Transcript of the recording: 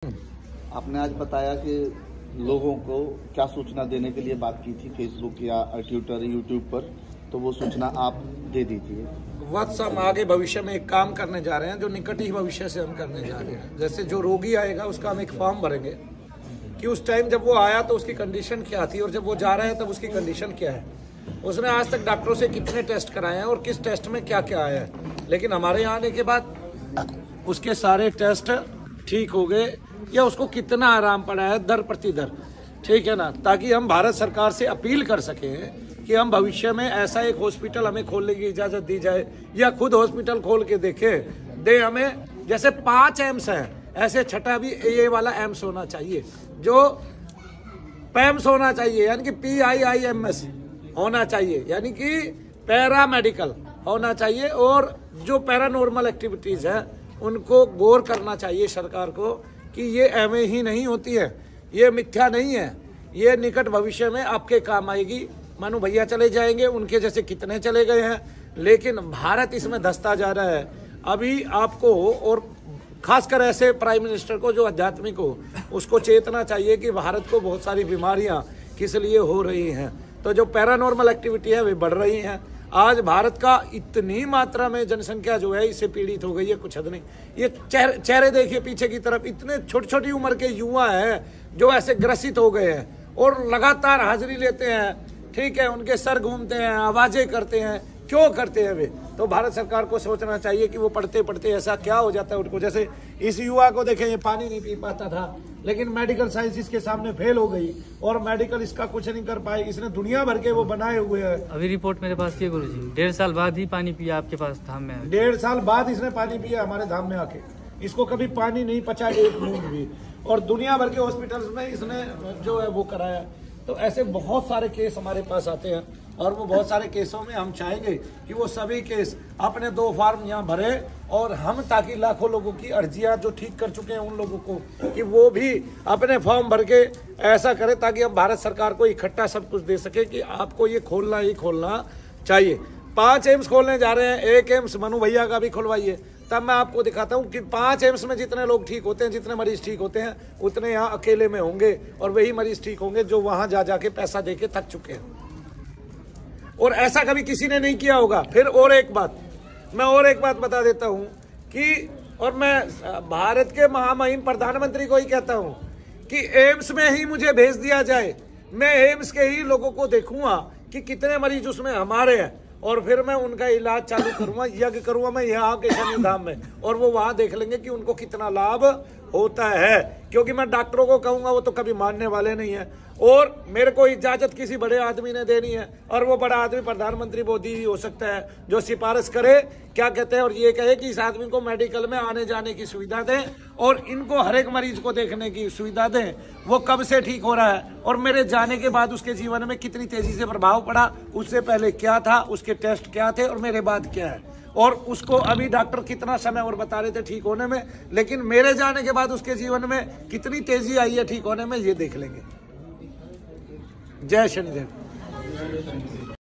आपने आज बताया कि लोगों को क्या सूचना देने के लिए बात की थी फेसबुक या ट्विटर यूट्यूब पर, तो वो सूचना आप दे दीजिए। वत्स हम आगे भविष्य में एक काम करने जा रहे हैं जो निकट ही भविष्य से हम करने जा रहे हैं। जैसे जो रोगी आएगा उसका हम एक फॉर्म भरेंगे कि उस टाइम जब वो आया तो उसकी कंडीशन क्या थी और जब वो जा रहा है तब उसकी कंडीशन क्या है, उसने आज तक डॉक्टरों से कितने टेस्ट कराए हैं और किस टेस्ट में क्या क्या आया है। लेकिन हमारे यहाँ आने के बाद उसके सारे टेस्ट ठीक हो गए या उसको कितना आराम पड़ा है दर प्रति दर, ठीक है ना, ताकि हम भारत सरकार से अपील कर सकें कि हम भविष्य में ऐसा एक हॉस्पिटल हमें खोलने की इजाज़त दी जाए या खुद हॉस्पिटल खोल के दे हमें। जैसे 5 एम्स हैं ऐसे छठा भी ये वाला एम्स होना चाहिए जो पैम्स होना चाहिए, यानी कि PIIMS होना चाहिए, यानी कि पैरा मेडिकल होना चाहिए। और जो पैरानॉर्मल एक्टिविटीज़ हैं उनको गौर करना चाहिए सरकार को कि ये एवं ही नहीं होती है, ये मिथ्या नहीं है, ये निकट भविष्य में आपके काम आएगी। मानो भैया चले जाएंगे, उनके जैसे कितने चले गए हैं, लेकिन भारत इसमें धंसता जा रहा है। अभी आपको और खासकर ऐसे प्राइम मिनिस्टर को जो आध्यात्मिक हो उसको चेतना चाहिए कि भारत को बहुत सारी बीमारियां किस लिए हो रही हैं। तो जो पैरानॉर्मल एक्टिविटी है वे बढ़ रही हैं। आज भारत का इतनी मात्रा में जनसंख्या जो है इससे पीड़ित हो गई है, कुछ हद नहीं। ये चेहरे देखिए पीछे की तरफ, इतने छोटी छोटी उम्र के युवा हैं जो ऐसे ग्रसित हो गए हैं और लगातार हाजिरी लेते हैं, ठीक है, उनके सर घूमते हैं, आवाजें करते हैं। क्यों करते हैं वे? तो भारत सरकार को सोचना चाहिए कि वो पढ़ते पढ़ते ऐसा क्या हो जाता है उनको। जैसे इस युवा को देखें, ये पानी नहीं पी पाता था लेकिन मेडिकल साइंस इसके सामने फेल हो गई और मेडिकल इसका कुछ नहीं कर पाई। इसने दुनिया भर के वो बनाए हुए हैं। अभी रिपोर्ट मेरे पास ये गुरुजी 1.5 साल बाद ही पानी पिया आपके पास धाम में। 1.5 साल बाद इसने पानी पिया हमारे धाम में आके। इसको कभी पानी नहीं पचा एक बूंद भी, और दुनिया भर के हॉस्पिटल्स में इसने जो है वो कराया। तो ऐसे बहुत सारे केस हमारे पास आते हैं और वो बहुत सारे केसों में हम चाहेंगे कि वो सभी केस अपने 2 फॉर्म यहाँ भरे और हम, ताकि लाखों लोगों की अर्जियां जो ठीक कर चुके हैं उन लोगों को कि वो भी अपने फॉर्म भर के ऐसा करें, ताकि हम भारत सरकार को इकट्ठा सब कुछ दे सके कि आपको ये खोलना ही खोलना चाहिए। 5 एम्स खोलने जा रहे हैं, 1 एम्स मनु भैया का भी खुलवाइए, तब मैं आपको दिखाता हूँ कि 5 एम्स में जितने लोग ठीक होते हैं, जितने मरीज ठीक होते हैं, उतने यहाँ अकेले में होंगे और वही मरीज ठीक होंगे जो वहाँ जा जाके पैसा दे के थक चुके हैं। और ऐसा कभी किसी ने नहीं किया होगा। फिर और एक बात बता देता हूँ कि, और मैं भारत के महामहिम प्रधानमंत्री को ही कहता हूँ कि एम्स में ही मुझे भेज दिया जाए, मैं एम्स के ही लोगों को देखूंगा कि कितने मरीज उसमें हमारे हैं और फिर मैं उनका इलाज चालू करूंगा, यज्ञ करूंगा मैं यहाँ के शनि धाम में, और वो वहां देख लेंगे कि उनको कितना लाभ होता है। क्योंकि मैं डॉक्टरों को कहूंगा वो तो कभी मानने वाले नहीं है, और मेरे को इजाजत किसी बड़े आदमी ने देनी है, और वो बड़ा आदमी प्रधानमंत्री मोदी ही हो सकता है जो सिफारिश करे, क्या कहते हैं, और ये कहे कि इस आदमी को मेडिकल में आने जाने की सुविधा दें और इनको हर एक मरीज को देखने की सुविधा दें। वो कब से ठीक हो रहा है और मेरे जाने के बाद उसके जीवन में कितनी तेजी से प्रभाव पड़ा, उससे पहले क्या था, उसके टेस्ट क्या थे और मेरे बाद क्या है, और उसको अभी डॉक्टर कितना समय और बता रहे थे ठीक होने में, लेकिन मेरे जाने के बाद उसके जीवन में कितनी तेजी आई है ठीक होने में, ये देख लेंगे। जय शनिदेव।